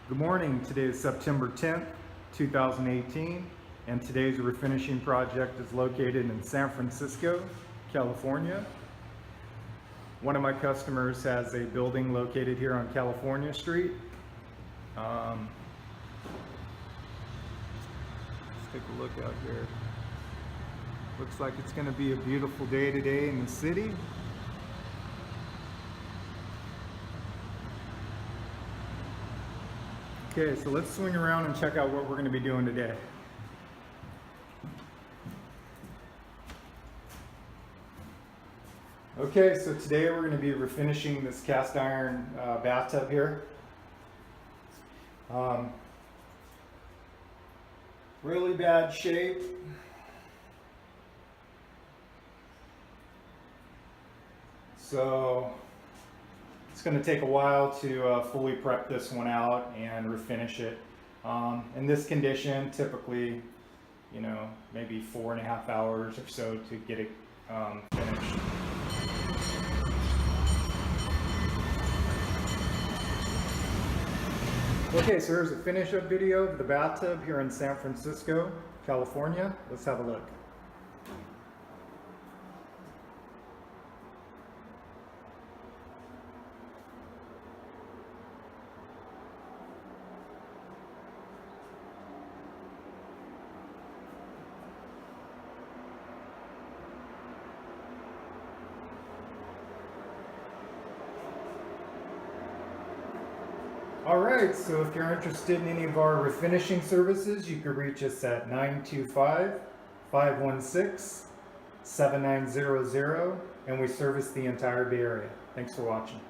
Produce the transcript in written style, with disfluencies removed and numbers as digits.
Good morning. Today is September 10th, 2018, and today's refinishing project is located in San Francisco, California. One of my customers has a building located here on California Street. Let's take a look out here. Looks like it's going to be a beautiful day today in the city. Okay, so let's swing around and check out what we're going to be doing today. Okay, so today we're going to be refinishing this cast iron bathtub here. Really bad shape. So it's going to take a while to fully prep this one out and refinish it. In this condition, typically, maybe 4.5 hours or so to get it finished. Okay, so here's a finish-up video of the bathtub here in San Francisco, California. Let's have a look. Alright, so if you're interested in any of our refinishing services, you can reach us at 925-516-7900, and we service the entire Bay Area. Thanks for watching.